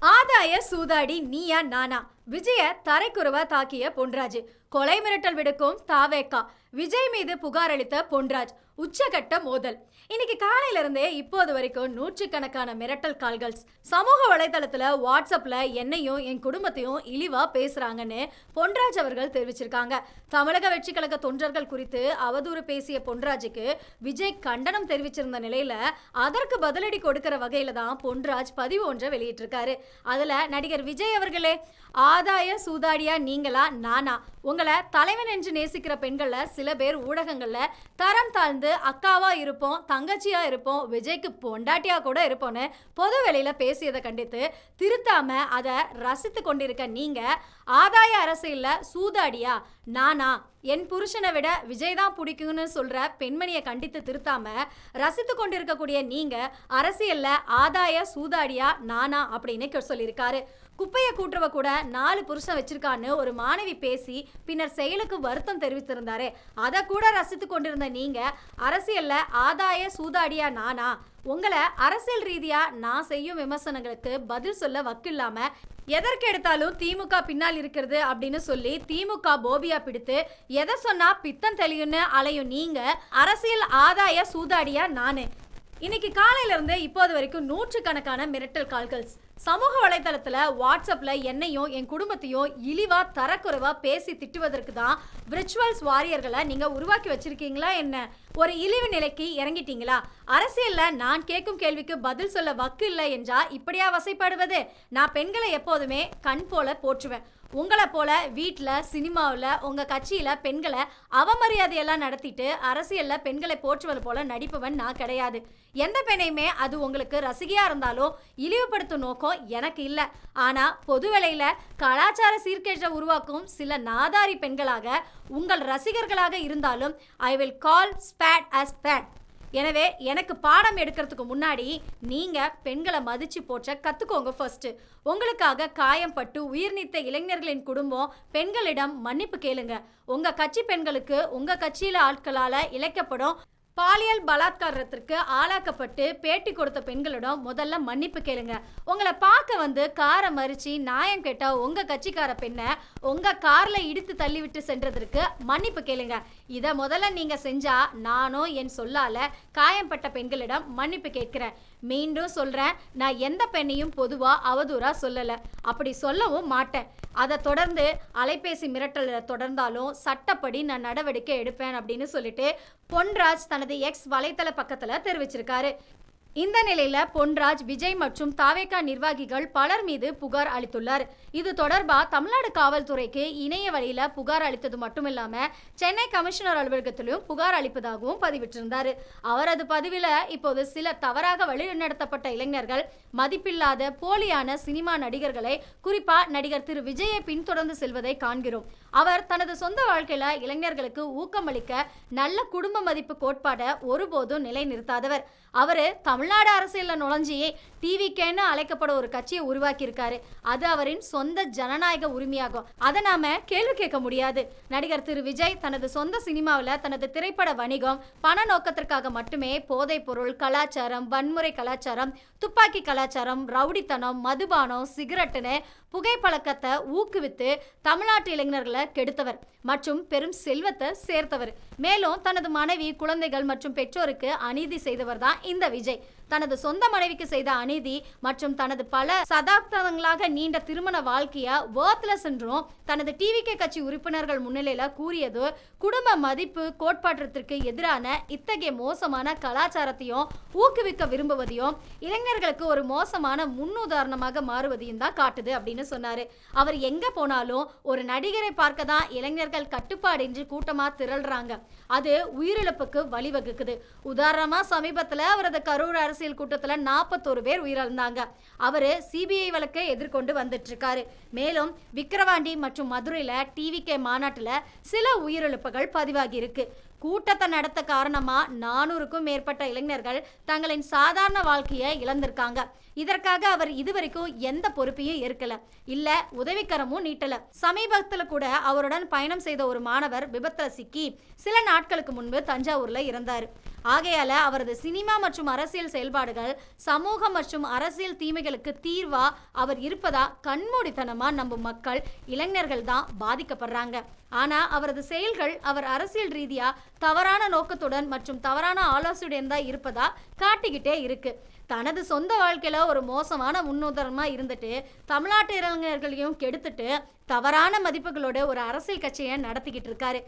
ஆதாய சூதாடி நீயா நானா விஜய தரைக்குறவா தாக்கிய பொன்ராஜ். கொலை மிரட்டல் விடுக்கும் தாவேக்கா. விஜய் மீது புகார் அளித்த பொன்ராஜ். உச்சகட்ட மோதல். இன்னைக்கு காலையில இருந்தே இப்போது வரைக்கும் நூற்றுக்கணக்கான மிரட்டல் கால்கள் சமூக வலைதளத்துல வாட்ஸ்அப்ல என்னையும் என் குடும்பத்தையும் இழிவா பேசுறாங்கன்னு பொன்ராஜ் அவர்கள் தெரிவிச்சிருக்காங்க. தமிழக வெற்றி கழக தொண்டர்கள் குறித்து அவதூறு பேசிய பொன்ராஜுக்கு விஜய் கண்டனம் தெரிவிச்சிருந்த நிலையில அதற்கு பதிலடி கொடுக்கிற வகையில தான் பொன்ராஜ் பதிவு ஒன்றை வெளியிட்டிருக்காரு. அதுல நடிகர் விஜய் அவர்களே, ஆதாய சூதாடியா நீங்களா நானா? உங்களை தலைவன் என்று நேசிக்கிற பெண்கள்ல சில பேர் ஊடகங்கள்ல தரம் தாழ்ந்து அக்காவா இருப்போம், தங்கச்சியா இருப்போம், விஜய்க்கு பொண்டாட்டியா கூட இருப்போம்னு பொது வெளியில பேசியதை கண்டித்து திருத்தாம அதை ரசித்து கொண்டிருக்க நீங்க ஆதாய அரசியல்ல சூதாடியா நானா? என் புருஷனை விட விஜய் தான் பிடிக்கும்னு சொல்ற பெண்மணியை கண்டித்து திருத்தாம ரசித்து கொண்டிருக்கக்கூடிய நீங்க அரசியல்ல ஆதாய சூதாடியா நானா அப்படின்னு சொல்லியிருக்காரு. குப்பையை கூட்டுறவ கூட 4 புருஷன் வச்சிருக்கான்னு ஒரு மாணவி பேசி பின்னர் செயலுக்கு வருத்தம் தெரிவித்திருந்தாரு. அதை கூட ரசித்து கொண்டிருந்த நீங்க அரசியல்ல ஆதாய சூதாடியா நானா? உங்களை அரசியல் ரீதியா நான் செய்யும் விமர்சனங்களுக்கு பதில் சொல்ல வக்கில்லாம எதற்கு எடுத்தாலும் திமுக பின்னால் இருக்கிறது அப்படின்னு சொல்லி திமுக போபியா பிடித்து எதை சொன்னா பித்தம் தெளியும்னு அலையும் நீங்க அரசியல் ஆதாய சூதாடியா நானு. இன்னைக்கு காலையில இருந்து இப்போது வரைக்கும் நூற்றுக்கணக்கான மிரட்டல் கால்கள் சமூக வலைதளத்துல வாட்ஸ்அப்ல என்னையும் என் குடும்பத்தையும் இழிவா தரக்குறைவா பேசி திட்டுவதற்கு தான் விர்ச்சுவல்ஸ் வாரியர்களை நீங்க உருவாக்கி வச்சிருக்கீங்களா என்ன? ஒரு இழிவு நிலைக்கு இறங்கிட்டீங்களா? அரசியல்ல நான் கேட்கும் கேள்விக்கு பதில் சொல்ல வக்கு இல்லை என்றா இப்படியா வசைப்படுவது? நான் பெண்களை எப்போதுமே கண் போல போற்றுவேன். உங்களை போல வீட்டில் சினிமாவில் உங்கள் கட்சியில் பெண்களை அவமரியாதையெல்லாம் நடத்திட்டு அரசியலில் பெண்களை போற்றுவது போல நடிப்பவன் நான் கிடையாது. எந்த பெண்ணையுமே அது உங்களுக்கு ரசிகையாக இருந்தாலும் இழிவுபடுத்தும் நோக்கம் எனக்கு இல்லை. ஆனால் பொது வேளையில் கலாச்சார சீர்கேட்டை உருவாக்கும் சில நாதாரி பெண்களாக உங்கள் ரசிகர்களாக இருந்தாலும் I will call spade as spade. எனவே எனக்கு பாடம் எடுக்கிறதுக்கு முன்னாடி நீங்கள் பெண்களை மதித்து போற்ற கற்றுக்கோங்க. ஃபர்ஸ்ட்டு உங்களுக்காக காயம்பட்டு உயிர் நீத்த இளைஞர்களின் குடும்பம் பெண்களிடம் மன்னிப்பு கேளுங்க. உங்கள் கட்சி பெண்களுக்கு உங்கள் கட்சியில் ஆட்களால் இழைக்கப்படும் பாலியல் பலாத்காரத்திற்கு ஆளாக்கப்பட்டு பேட்டி கொடுத்த பெண்களிடம் முதல்ல மன்னிப்பு கேளுங்க. உங்களை பார்க்க வந்து காரை மறிச்சு நியாயம் கேட்ட உங்க கட்சிக்கார பெண்ணை உங்க கார்ல இடித்து தள்ளிவிட்டு சென்றதற்கு மன்னிப்பு கேளுங்க. இதை முதல்ல நீங்க செஞ்சா நானும் என் சொல்லால காயம்பட்ட பெண்களிடம் மன்னிப்பு கேட்கிறேன். மீண்டும் சொல்றேன், நான் எந்த பெண்ணையும் பொதுவா அவதூறா சொல்லல, அப்படி சொல்லவும் மாட்டேன். அதை தொடர்ந்து அலைபேசி மிரட்டல் தொடர்ந்தாலும் சட்டப்படி நான் நடவடிக்கை எடுப்பேன் அப்படின்னு சொல்லிட்டு பொன்ராஜ் தனது எக்ஸ் வலைத்தள பக்கத்துல தெரிவிச்சிருக்காரு. இந்த நிலையில பொன்ராஜ் விஜய் மற்றும் தாவேகா நிர்வாகிகள் பலர் மீது புகார் அளித்துள்ளார். இது தொடர்பா தமிழ்நாடு காவல்துறைக்கு இணைய வழியில புகார் அளித்தது மட்டுமில்லாம சென்னை கமிஷனர் அலுவலகத்திலும் புகார் அளிப்பதாகவும் பதிவிட்டிருந்தார். அவரது பதிவில் இப்போது சில தவறாக வழிநடத்தப்பட்ட இளைஞர்கள் மதிப்பில்லாத போலியான சினிமா நடிகர்களை குறிப்பா நடிகர் திரு விஜயை பின்தொடர்ந்து செல்வதை காண்கிறோம். அவர் தனது சொந்த வாழ்க்கையில இளைஞர்களுக்கு ஊக்கமளிக்க நல்ல குடும்ப மதிப்பு கோட்பாடை ஒருபோதும் நிலைநிறுத்தாதவர். அவரு தமிழ்நாடு அரசியல்ல நுழைஞ்சி டிவிக்கேன்னு அழைக்கப்பட ஒரு கட்சியை உருவாக்கி இருக்காரு. அது அவரின் சொந்த ஜனநாயக உரிமையாகும். அதை நாம கேள்வி கேட்க முடியாது. நடிகர் திரு விஜய் தனது சொந்த சினிமாவில் தனது திரைப்பட வணிகம் பண நோக்கத்திற்காக மட்டுமே போதைப் பொருள் கலாச்சாரம், வன்முறை கலாச்சாரம், துப்பாக்கி கலாச்சாரம், ரவுடித்தனம், மதுபானம், சிகரெட்டுன்னு புகைப்பழக்கத்தை ஊக்குவித்து தமிழ்நாட்டு இளைஞர்களை கெடுத்தவர் மற்றும் பெரும் செல்வத்தை சேர்த்தவர். மேலும் தனது மனைவி, குழந்தைகள் மற்றும் பெற்றோருக்கு அநீதி செய்தவர் தான் இந்த விஜய். தனது சொந்த மனைவிக்கு செய்த அநீதி மற்றும் தனது பல சதாப்தங்களாக நீண்ட திருமண வாழ்க்கைய வொர்த்லெஸ் என்றும் தனது டிவிகே கட்சி உறுப்பினர்கள் முன்னிலையில கூறியது குடும்ப மதிப்பு கோட்பாட்டிற்கு எதிரான இத்தகைய மோசமான கலாச்சாரத்தையும் ஊக்குவிக்க விரும்புவதையும் இளைஞர்களுக்கு ஒரு மோசமான முன்னுதாரணமாக மாறுவதையும் தான் காட்டுது அப்படின்னு சொன்னாரு. அவர் எங்க போனாலும் ஒரு நடிகரை பார்க்க தான் இளைஞர்கள் கட்டுப்பாடின்றி கூட்டமா திரள்றாங்க. அது உயிரிழப்புக்கு வழிவகுக்குது. உதாரணமா சமீபத்தில் அவரது கரூர் அரசியல் கூட்டத்தில் 41 பேர் உயிரிழந்தாங்க. அவரு சிபிஐ வழக்கை எதிர்கொண்டு வந்துட்டு இருக்காரு. மேலும் விக்கிரவாண்டி மற்றும் மதுரையில டிவிகே மாநாட்டில் சில உயிரிழப்புகள் பதிவாகி இருக்கு. கூட்டத்தை நடத்த காரணமா 400க்கும் மேற்பட்ட இளைஞர்கள் தங்களின் சாதாரண வாழ்க்கையை இழந்திருக்காங்க. இதற்காக அவர் இதுவரைக்கும் எந்த பொறுப்பையும் ஏற்கல, இல்ல உதவிக்கரமும் நீட்டல. சமீபத்துல கூட அவருடன் பயணம் செய்த ஒரு மாணவர் விபத்துல சிக்கி சில நாட்களுக்கு முன்பு தஞ்சாவூர்ல இறந்தார். ஆகையால அவரது சினிமா மற்றும் அரசியல் செயல்பாடுகள் சமூக மற்றும் அரசியல் தீமைகளுக்கு தீர்வா அவர் இருப்பதா கண்மூடித்தனமா நம்பும் மக்கள், இளைஞர்கள் தான் பாதிக்கப்படுறாங்க. ஆனா அவரது செயல்கள் அவர் அரசியல் ரீதியா தவறான நோக்கத்துடன் மற்றும் தவறான ஆலோசனையுடன் தான் இருப்பதா காட்டிக்கிட்டே இருக்கு. தனது சொந்த வாழ்க்கையில ஒரு மோசமான முன்னுதாரணமா இருந்துட்டு தமிழ்நாட்டு இளைஞர்களையும் கெடுத்துட்டு தவறான மதிப்புகளோட ஒரு அரசியல் கட்சியை நடத்திக்கிட்டு இருக்காரு.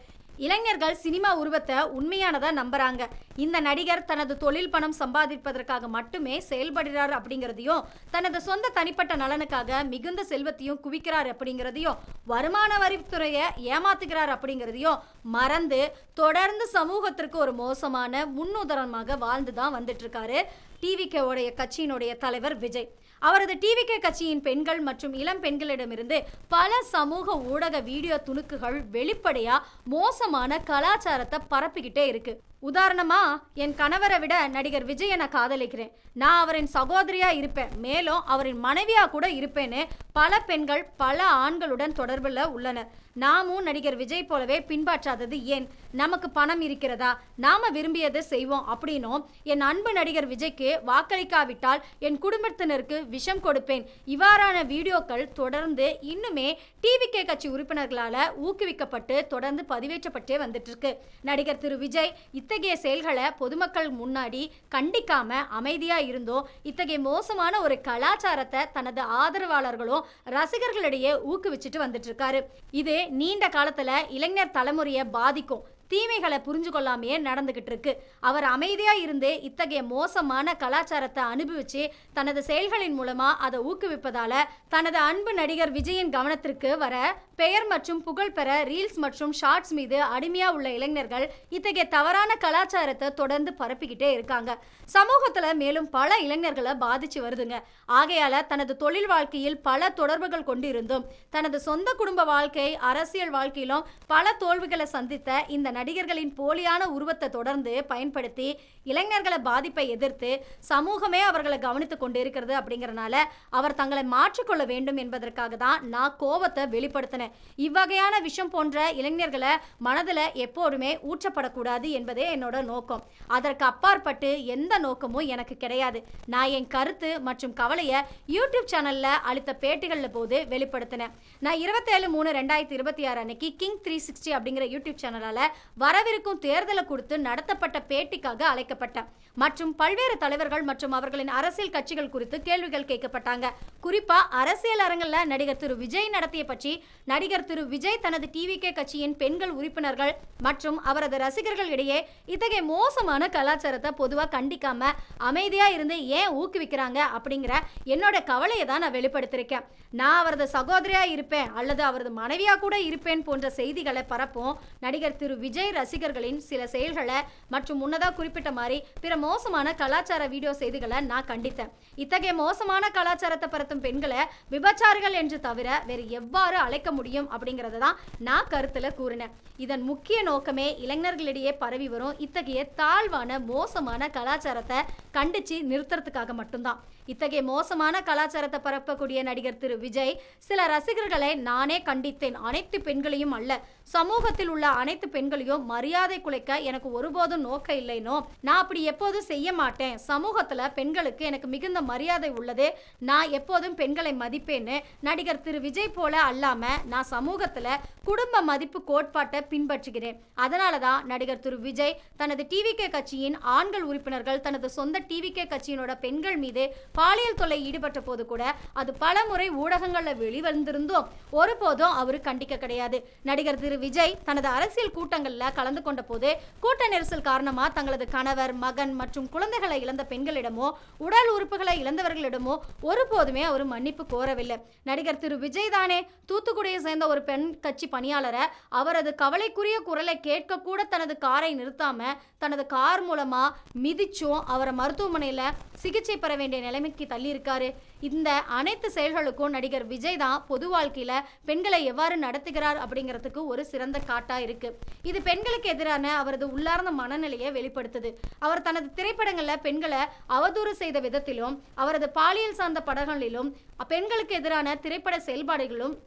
இளைஞர்கள் சினிமா உருவத்தை உண்மையானதா நம்புறாங்க. இந்த நடிகர் தனது தொழில் பணம் சம்பாதிப்பதற்காக மட்டுமே செயல்படுறார் அப்படிங்கிறதையும், தனது சொந்த தனிப்பட்ட நலனுக்காக மிகுந்த செல்வத்தையும் குவிக்கிறார் அப்படிங்கிறதையும், வருமான வரித்துறையை ஏமாத்துகிறார் அப்படிங்கிறதையும் மறந்து தொடர்ந்து சமூகத்திற்கு ஒரு மோசமான முன்னுதாரணமாக வாழ்ந்து தான் வந்துட்டு இருக்காரு டிவிகே உடைய கட்சியினுடைய தலைவர் விஜய். அவரது டிவிகே கட்சியின் பெண்கள் மற்றும் இளம் பெண்களிடமிருந்து பல சமூக ஊடக வீடியோ துணுக்குகள் வெளிப்படையா மோசமான கலாச்சாரத்தை பரப்பிக்கிட்டே இருக்கு. உதாரணமா, என் கணவரை விட நடிகர் விஜயை நான் காதலிக்கிறேன், நான் அவரின் சகோதரியா இருப்பேன், மேலும் அவரின் மனைவியா கூட இருப்பேன்னு பல பெண்கள் பல ஆண்களுடன் தொடர்பில் உள்ளனர். நாமும் நடிகர் விஜய் போலவே பின்பற்றாதது ஏன்? நமக்கு பணம் இருக்கிறதா, நாம விரும்பியதை செய்வோம் அப்படின்னும், என் அன்பு நடிகர் விஜய்க்கு வாக்களிக்காவிட்டால் என் குடும்பத்தினருக்கு விஷம் கொடுப்பேன், இவ்வாறான வீடியோக்கள் தொடர்ந்து இன்னுமே டிவிகே கட்சி உறுப்பினர்களால ஊக்குவிக்கப்பட்டு தொடர்ந்து பதிவேற்றப்பட்டே வந்துட்டு இருக்கு. நடிகர் திரு விஜய் இத்தகைய செயல்களை பொதுமக்கள் முன்னாடி கண்டிக்காம அமைதியா இருந்தோ இத்தகைய மோசமான ஒரு கலாச்சாரத்தை தனது ஆதரவாளர்களும் ரசிகர்களிடையே ஊக்குவிச்சுட்டு வந்துட்டு இருக்காரு. இது நீண்ட காலத்துல இளைஞர் தலைமுறையை பாதிக்கும். தீமைகளை புரிஞ்சு கொள்ளாமையே நடந்துகிட்டு இருக்கு. அவர் அமைதியா இருந்து இத்தகைய மோசமான கலாச்சாரத்தை அனுபவிச்சு தனது செயல்களின் மூலமா அதை ஊக்குவிப்பதால தனது அன்பு நடிகர் விஜயின் கவனத்திற்கு வர பெயர் மற்றும் புகழ் பெற ரீல்ஸ் மற்றும் ஷார்ட்ஸ் மீது அடிமையா உள்ள இளைஞர்கள் இத்தகைய தவறான கலாச்சாரத்தை தொடர்ந்து பரப்பிக்கிட்டே இருக்காங்க. சமூகத்துல மேலும் பல இளைஞர்களை பாதிச்சு வருதுங்க. ஆகையால தனது தொழில் வாழ்க்கையில் பல தொடர்புகள் கொண்டிருந்தும் தனது சொந்த குடும்ப வாழ்க்கை அரசியல் வாழ்க்கையிலும் பல தோல்விகளை சந்தித்த இந்த நடிகர்களின் போலியான உருவத்தை தொடர்ந்து பயன்படுத்தி இளைஞர்களை பாதிப்பை எதிர்த்து சமூகமே அவர்களை கவனித்துக் கொண்டு இருக்கிறது. அப்படிங்கறனால அவர் தங்களை மாற்றிக்கொள்ள வேண்டும் என்பதற்காக தான் நான் கோபத்தை வெளிப்படுத்தினேன். இவ்வகையான விஷயம் போன்ற இளைஞர்களை மனதில் எப்போதுமே ஊற்றப்படக்கூடாது என்பதே என்னோட நோக்கம். அதற்கு அப்பாற்பட்டு எந்த நோக்கமும் எனக்கு கிடையாது. நான் என் கருத்து மற்றும் கவலையை யூடியூப் சேனல்ல அளித்த பேட்டிகளில் போது வெளிப்படுத்தினேன். நான் 27/3/2026 அன்னைக்கு கிங் 360 அப்படிங்கிற யூடியூப் சேனலால வரவிருக்கும் தேர்தலை கொடுத்து நடத்தப்பட்ட பேட்டிக்காக அழைக்கப்பட்டேன் மற்றும் பல்வேறு தலைவர்கள் மற்றும் அவர்களின் அரசியல் கட்சிகள் குறித்து கேள்விகள் கேட்கப்பட்டாங்க. குறிப்பா அரசியல் அரங்கில் நடிகர் திரு விஜய் நடத்திய பற்றி நடிகர் திரு விஜய் தனது டிவிகே கட்சியின் பெண்கள் உறுப்பினர்கள் மற்றும் அவரது ரசிகர்கள் இடையே இத்தகைய மோசமான கலாச்சாரத்தை பொதுவாக கண்டிக்காம அமைதியா இருந்து ஏன் ஊக்குவிக்கிறாங்க அப்படிங்கிற என்னோட கவலையை தான் நான் வெளிப்படுத்திருக்கேன். நான் அவரது சகோதரியா இருப்பேன் அல்லது அவரது மனைவியா கூட இருப்பேன் போன்ற செய்திகளை பரப்பும் நடிகர் திரு விஜய் ரசிகர்களின் சில செயல்களை மற்றும் முன்னதாக குறிப்பிட்ட மாதிரி பிற மோசமான கலாச்சார வீடியோ செய்திகளை நான் கண்டித்தேன். இத்தகைய மோசமான கலாச்சாரத்தை பரத்தும் பெண்களை விபச்சாரிகள் என்று தவிர வேறு எவ்வாறு அழைக்க முடியும் அப்படிங்கறத தான் நான் கருத்துல கூறினேன். இதன் முக்கிய நோக்கமே இளைஞர்களிடையே பரவி வரும் இத்தகைய தாழ்வான மோசமான கலாச்சாரத்தை கண்டிச்சு நிறுத்துறதுக்காக மட்டும்தான். இத்தகைய மோசமான கலாச்சாரத்தை பரப்பக்கூடிய நடிகர் திரு விஜய் சில ரசிகர்களை நானே கண்டித்தேன். அனைத்து பெண்களையும் அல்ல, சமூகத்தில் உள்ள அனைத்து பெண்களையும் மரியாதை குலைக்க எனக்கு ஒருபோதும் நோக்கம் இல்லைனோ, நான் அப்படி எப்போதும் செய்ய மாட்டேன். சமூகத்துல பெண்களுக்கு எனக்கு மிகுந்த மரியாதை உள்ளது, நான் எப்போதும் பெண்களை மதிப்பேன்னு நடிகர் திரு விஜய் போல அல்லாம நான் சமூகத்துல குடும்ப மதிப்பு கோட்பாட்டை பின்பற்றுகிறேன். அதனாலதான் நடிகர் திரு விஜய் தனது டிவிகே கட்சியின் ஆண்கள் உறுப்பினர்கள் தனது சொந்த டிவிகே கட்சியினோட பெண்கள் மீது பாலியல் தொல்லை ஈடுபட்ட போது கூட அது பல முறை ஊடகங்கள்ல வெளிவந்திருந்தும் ஒருபோதும் அவரு கண்டிக்க கிடையாது. நடிகர் திரு விஜய் தனது அரசியல் கூட்டங்கள்ல கலந்து கொண்ட போது கூட்ட நெரிசல் காரணமா தங்களது கணவர் மகன் மற்றும் குழந்தைகளை இழந்த பெண்களிடமோ உடல் உறுப்புகளை இழந்தவர்களிடமோ ஒருபோதுமே அவர் மன்னிப்பு கோரவில்லை. நடிகர் திரு விஜய் தானே தூத்துக்குடியை சேர்ந்த ஒரு பெண் கட்சி பணியாளரை அவரது கவலைக்குரிய குரலை கேட்க கூட தனது காரை நிறுத்தாம தனது கார் மூலமா மிதிச்சும் அவரை மருத்துவமனையில சிகிச்சை பெற வேண்டிய நிலைமை நிலைமைக்கு தள்ளி இருக்காரு? இந்த அனைத்து செயல்களுக்கும் நடிகர் விஜய் தான் பொது வாழ்க்கையில பெண்களை எவ்வாறு நடத்துகிறார் அப்படிங்கிறதுக்கு ஒரு சிறந்த காட்டா இருக்கு. இது பெண்களுக்கு எதிரான அவரது உள்ளார்ந்த மனநிலையை வெளிப்படுத்துது. அவர் தனது திரைப்படங்கள்ல பெண்களை அவதூறு செய்த விதத்திலும் அவரது பாலியல் சார்ந்த படங்களிலும் பெண்களுக்கு எதிரான திரைப்பட செயல்பாடுகளும்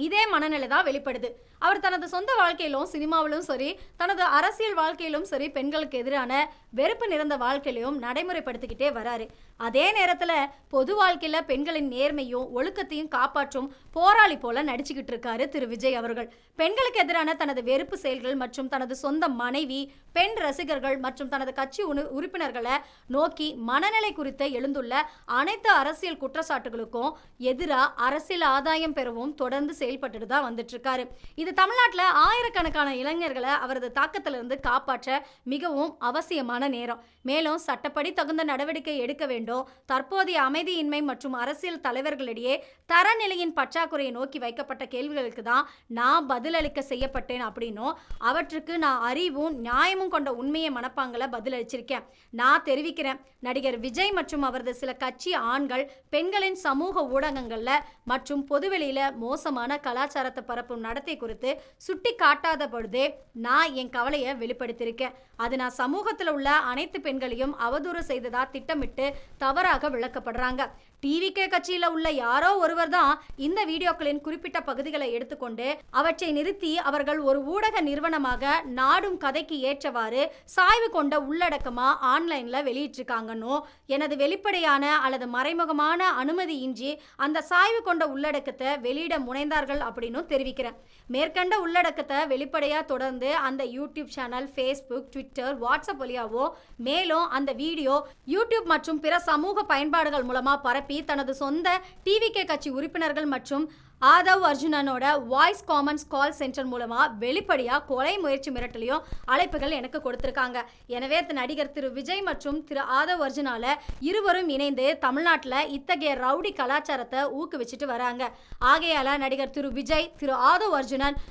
இதே மனநிலை தான் வெளிப்படுது. அவர் தனது சொந்த வாழ்க்கையிலும் சினிமாவிலும் சரி, தனது அரசியல் வாழ்க்கையிலும் சரி, பெண்களுக்கு எதிரான வெறுப்பு நிறைந்த வாழ்க்கையிலும் நடைமுறைப்படுத்திக்கிட்டே வராரு. அதே நேரத்தில் பொது வாழ்க்கையில் பெண்களின் நேர்மையும் ஒழுக்கத்தையும் காப்பாற்றும் போராளி போல நடிச்சுக்கிட்டு இருக்காரு திரு விஜய் அவர்கள். பெண்களுக்கு எதிரான தனது வெறுப்பு செயல்கள் மற்றும் தனது சொந்த மனைவி, பெண் ரசிகர்கள் மற்றும் தனது கட்சி உறுப்பினர்களை நோக்கி மனநிலை குறித்து எழுந்துள்ள அனைத்து அரசியல் குற்றச்சாட்டுகளுக்கும் எதிராக அரசியல் ஆதாயம் பெறவும் தொடர்ந்து செயல்பட்டு தான் வந்துட்டு இருக்காரு. இது தமிழ்நாட்டில் ஆயிரக்கணக்கான இளைஞர்களை அவரது தாக்கத்திலிருந்து காப்பாற்ற மிகவும் அவசியமான நேரம். மேலும் சட்டப்படி தகுந்த நடவடிக்கை எடுக்க வேண்டும். தற்போதைய அமைதியின்மை மற்றும் அரசியல் தலைவர்களிடையே தரநிலையின் பற்றாக்குறையை நோக்கி வைக்கப்பட்ட கேள்விகளுக்கு தான் நான் பதிலளிக்க செய்யப்பட்டேன் அப்படின்னும் அவற்றுக்கு நான் அறிவும் நியாயமும் கொண்ட உண்மையை மனப்பாங்களை பதிலளிச்சிருக்கேன். நான் தெரிவிக்கிறேன், நடிகர் விஜய் மற்றும் அவரது சில கட்சி ஆண்கள் பெண்களின் சமூக ஊடகங்கள்ல மற்றும் பொதுவெளியில மோசமான கலாச்சாரத்தை பரப்பும் நடத்தை குறித்து சுட்டி காட்டாத பொழுதே நான் என் கவலையை வெளிப்படுத்தியிருக்கேன். அது நான் சமூகத்தில் உள்ள அனைத்து பெண்களையும் அவதூறு செய்ததா திட்டமிட்டு தவறாக விளக்கப்படுறாங்க. டிவிகே கட்சியில் உள்ள யாரோ ஒருவர் தான் இந்த வீடியோக்களின் குறிப்பிட்ட பகுதிகளை எடுத்துக்கொண்டு அவற்றை நிறுத்தி அவர்கள் ஒரு ஊடக நிறுவனமாக நாடும் கதைக்கு ஏற்றவாறு சாய்வு கொண்ட உள்ளடக்கமா ஆன்லைன்ல வெளியிட்டிருக்காங்கன்னு எனது வெளிப்படையான அல்லது மறைமுகமான அனுமதியின்றி அந்த சாய்வு கொண்ட உள்ளடக்கத்தை வெளியிட முனைந்தார்கள் அப்படின்னு தெரிவிக்கிறேன். மேற்கண்ட உள்ளடக்கத்தை வெளிப்படையா தொடர்ந்து அந்த YouTube channel, Facebook, Twitter, WhatsApp வழியாவோ மேலும் அந்த வீடியோ யூடியூப் மற்றும் பிற சமூக பயன்பாடுகள் மூலமா பரப்பி தனது சொந்த டிவிகே கட்சி உறுப்பினர்கள் மற்றும் Aadhav அர்ஜுனனோட voice commons call centre மூலமா வெளிப்படையா கொலை முயற்சி மிரட்டலையும் அழைப்புகள் எனக்கு கொடுத்திருக்காங்க. எனவே நடிகர் திரு விஜய் மற்றும் திரு ஆதவ் அர்ஜுனால இருவரும் இணைந்து தமிழ்நாட்டில் இத்தகைய ரவுடி கலாச்சாரத்தை ஊக்குவிச்சுட்டு வராங்க. ஆகையால நடிகர் திரு விஜய், திரு ஆதவ் அர்ஜுனன்,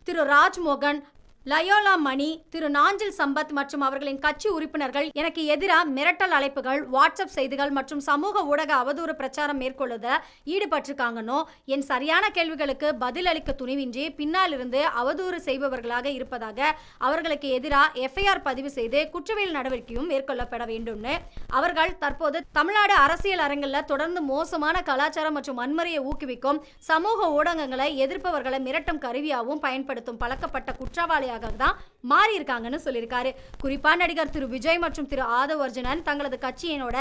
திரு ராஜ்மோகன், லயோலா மணி, திரு நாஞ்சில் சம்பத் மற்றும் அவர்களின் கட்சி உறுப்பினர்கள் எனக்கு எதிராக மிரட்டல் அழைப்புகள், வாட்ஸ்அப் செய்திகள் மற்றும் சமூக ஊடக அவதூறு பிரச்சாரம் மேற்கொள்ளுத ஈடுபட்டிருக்காங்கன்னோ என் சரியான கேள்விகளுக்கு பதிலளிக்க துணிவின்றி பின்னால் இருந்து அவதூறு செய்பவர்களாக இருப்பதாக அவர்களுக்கு எதிராக எஃப்ஐஆர் பதிவு செய்து குற்றவியல் நடவடிக்கையும் மேற்கொள்ளப்பட வேண்டும்னு அவர்கள் தற்போது தமிழ்நாடு அரசியல் அரங்கில் தொடர்ந்து மோசமான கலாச்சாரம் மற்றும் வன்முறையை ஊக்குவிக்கும் சமூக ஊடகங்களை எதிர்ப்பவர்களை மிரட்டும் கருவியாகவும் பயன்படுத்தும் பழக்கப்பட்ட குற்றவாளி தான் மாறி இருக்காங்கன்னு சொல்லியிருக்காரு. குறிப்பா நடிகர் திரு விஜய் மற்றும் திரு ஆதவ் அர்ஜுனன் தங்களது கட்சியினோட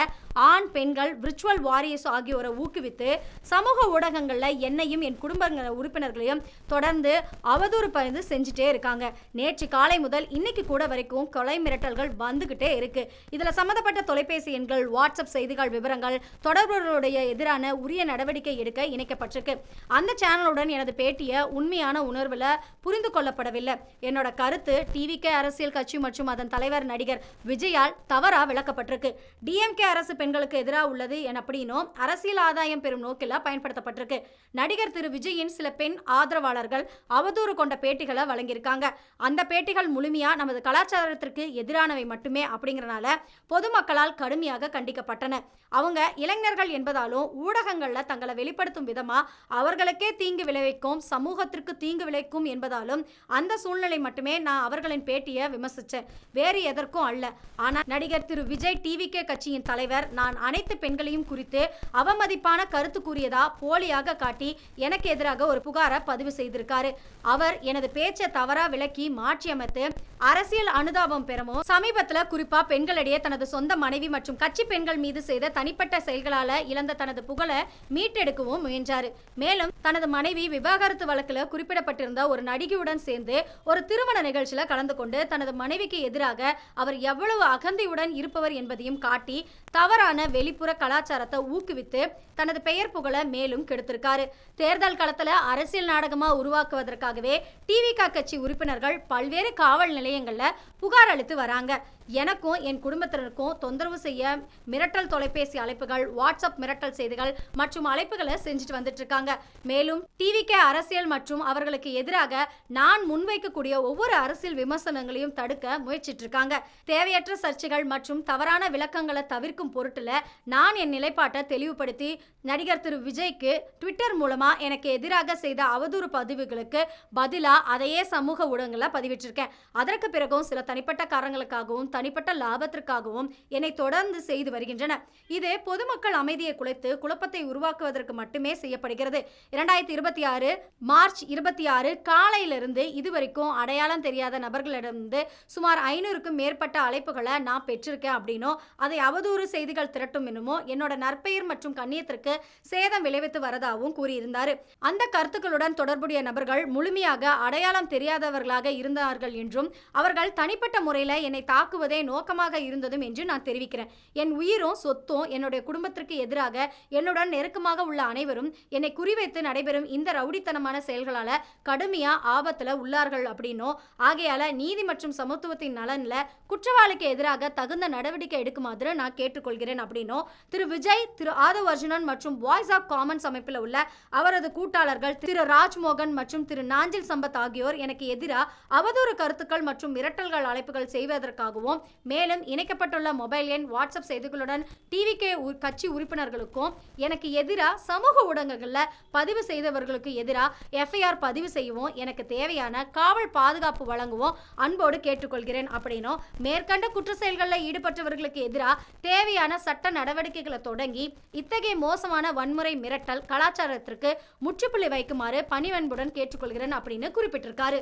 ஆண், பெண்கள், விர்ச்சுவல் வாரியர்ஸ் ஆகியோரை ஊக்குவித்து சமூக ஊடகங்கள்ல என்னையும் என் குடும்ப உறுப்பினர்களையும் தொடர்ந்து அவதூறு பகிர்ந்து செஞ்சுட்டே இருக்காங்க. நேற்று காலை முதல் இன்னைக்கு கூட வரைக்கும் கொலை மிரட்டல்கள் வந்துகிட்டே இருக்கு. இதுல சம்பந்தப்பட்ட தொலைபேசி எண்கள், வாட்ஸ்அப் செய்திகள் விவரங்கள் தொடர்புகளுடைய எதிரான உரிய நடவடிக்கை எடுக்க இணைக்கப்பட்டிருக்கு. அந்த சேனலுடன் எனது பேட்டிய உண்மையான உணர்வுல புரிந்து கொள்ளப்படவில்லை. என்னோட கருத்து டிவிகே அரசியல் கட்சி மற்றும் அதன் தலைவர் நடிகர் விஜயால் தவறா விளக்கப்பட்டிருக்கு. டிஎம்கே அரசு பெண்களுக்கு எதிராக உள்ளது அப்படின்னும் அரசியல் ஆதாயம் பெறும் நோக்கில பயன்படுத்தப்பட்டிருக்கு. நடிகர் திரு விஜயின் சில பெண் ஆதரவாளர்கள் அவதூறு கொண்ட பேட்டிகளை வழங்கியிருக்காங்க. அந்த பேட்டிகள் முழுமையா நமது கலாச்சாரத்திற்கு எதிரானவை மட்டுமே அப்படிங்கறனால பொதுமக்களால் கடுமையாக கண்டிக்கப்பட்டன. அவங்க இளைஞர்கள் என்பதாலும் ஊடகங்கள்ல தங்களை வெளிப்படுத்தும் விதமா அவர்களுக்கே தீங்கு விளைவிக்கும், சமூகத்திற்கு தீங்கு விளைவிக்கும் என்பதாலும் அந்த சூழ்நிலை மட்டுமே நான் அவர்களின் பேட்டியை விமர்சித்தேன், வேறு எதற்கும் அல்ல. ஆனால் நடிகர் திரு விஜய் டிவிகே கட்சியின் தலைவர் நான் அனைத்து பெண்களையும் குறித்து அவமதிப்பான கருத்து கூறியதா போலியாக காட்டி எனக்கு எதிராக ஒரு புகாரை பதிவு செய்திருக்காரு. அவர் எனது பேச்சை தவறா விளக்கி மாற்றியமைத்து அரசியல் அனுதாபம் பெறவும் சமீபத்தில் குறிப்பா பெண்களிடையே தனது சொந்த மனைவி மற்றும் கட்சி பெண்கள் மீது செய்த தனிப்பட்ட செயல்களால இழந்த தனது புகழை மீட்டெடுக்கவும் முயன்றாரு. மேலும் தனது மனைவி விவாகரத்து வழக்கில் குறிப்பிடப்பட்டிருந்த ஒரு நடிகையுடன் சேர்ந்து ஒரு திருமண நிகழ்ச்சியில் கலந்து கொண்டு தனது மனைவிக்கு எதிராக அவர் எவ்வளவு அகந்தையுடன் இருப்பவர் என்பதையும் காட்டி தவறான வெளிப்புற கலாச்சாரத்தை ஊக்குவித்து தனது பெயர் புகழை மேலும் கெடுத்திருக்காரு. தேர்தல் களத்தில் அரசியல் நாடகமா உருவாக்குவதற்காகவே டிவிகே கட்சி உறுப்பினர்கள் பல்வேறு காவல் நிலையங்கள்ல புகார் அளித்து வராங்க. எனக்கும் என் குடும்பத்தினருக்கும் தொந்தரவு செய்ய மிரட்டல் தொலைபேசி அழைப்புகள், வாட்ஸ்அப் மிரட்டல் செய்திகள் மற்றும் அழைப்புகளை செஞ்சுட்டு வந்துட்டு இருக்காங்க. மேலும் டிவிகே அரசியல் மற்றும் அவர்களுக்கு எதிராக நான் முன்வைக்கக்கூடிய ஒவ்வொரு அரசியல் விமர்சனங்களையும் தடுக்க முயற்சிட்டு இருக்காங்க. தேவையற்ற சர்ச்சைகள் மற்றும் தவறான விளக்கங்களை தவிர்க்கும் பொருட்டுல நான் என் நிலைப்பாட்டை தெளிவுபடுத்தி நடிகர் திரு விஜய்க்கு ட்விட்டர் மூலமா எனக்கு எதிராக செய்த அவதூறு பதிவுகளுக்கு பதிலா அதையே சமூக ஊடகங்கள்ல பதிவிட்டிருக்கேன். அதற்கு பிறகும் சில தனிப்பட்ட காரணங்களுக்காகவும் தனிப்பட்ட லாபத்திற்காகவும் என்னை தொடர்ந்து செய்து வருகின்றன. இது பொதுமக்கள் அமைதியை குலைத்து குழப்பத்தை உருவாக்குவதற்கு மட்டுமே செய்யப்படுகிறது. 2026 மார்ச் 26 காலையிலிருந்து இதுவரைக்கும் அடையாளம் தெரியாத நபர்களிடமிருந்து சுமார் 500க்கும் மேற்பட்ட அழைப்புகளை நான் பெற்றிருக்கேன் அப்படின்னும், அதை அவதூறு செய்திகள் திரட்டும் என்னமோ என்னோட நற்பெயர் மற்றும் கண்ணியத்திற்கு சேதம் விளைவித்து வரதாகவும் கூறியிருந்தார். அந்த கருத்துக்களுடன் தொடர்புடைய நபர்கள் முழுமையாக அடையாளம் தெரியாதவர்களாக இருந்தார்கள் என்றும், அவர்கள் தனிப்பட்ட முறையில் என்னை தாக்குவதே நோக்கமாக இருந்ததும் என்று நான் தெரிவிக்கிறேன். என் உயிரும் சொத்தும் என்னுடைய குடும்பத்திற்கு எதிராக என்னுடன் நெருக்கமாக உள்ள அனைவரும் என்னை குறிவைத்து நடைபெறும் இந்த ரவுடித்தனமான செயல்களால கடுமையா ஆபத்துல உள்ளார்கள் அப்படின்னும், ஆகையால நீதி மற்றும் சமத்துவத்தின் நலன்ல குற்றவாளிக்கு எதிராக தகுந்த நடவடிக்கை எடுக்குமாறு நான் கேட்டுக்கொள்கிறேன் அப்படின்னும் திரு விஜய், திரு ஆதவ் அர்ஜுனன் மற்றும் வாய்ஸ் ஆஃப் காமன்ஸ் அமைப்பில் உள்ள அவரது கூட்டாளர்கள் திரு ராஜ்மோகன் மற்றும் திரு நாஞ்சில் சம்பத் ஆகியோர் எனக்கு எதிராக அவதூறு கருத்துக்கள் மற்றும் மிரட்டல்கள் அழைப்புகள் செய்வதற்காகவும், மேலும் இணைக்கப்பட்டுள்ள மொபைல் எண், வாட்ஸ்அப் செய்திகளுடன் டிவிகே கட்சி உறுப்பினர்களுக்கும் எனக்கு எதிராக சமூக ஊடகங்களில் பதிவு செய்தவர்களுக்கு எதிராக எஃப்ஐஆர் பதிவு செய்யவும் எனக்கு தேவையான காவல் பாதுகாப்பு வழங்கவும் அன்போடு கேட்டுக்கொள்கிறேன் அப்படின்னும், மேற்கண்ட குற்ற செயல்களில் ஈடுபட்டவர்களுக்கு எதிராக தேவையான சட்ட நடவடிக்கைகளை தொடங்கி இத்தகைய மோசமான வன்முறை மிரட்டல் கலாச்சாரத்திற்கு முற்றுப்புள்ளி வைக்குமாறு பணிவன்புடன் கேட்டுக்கொள்கிறேன் அப்படின்னு குறிப்பிட்டிருக்காரு.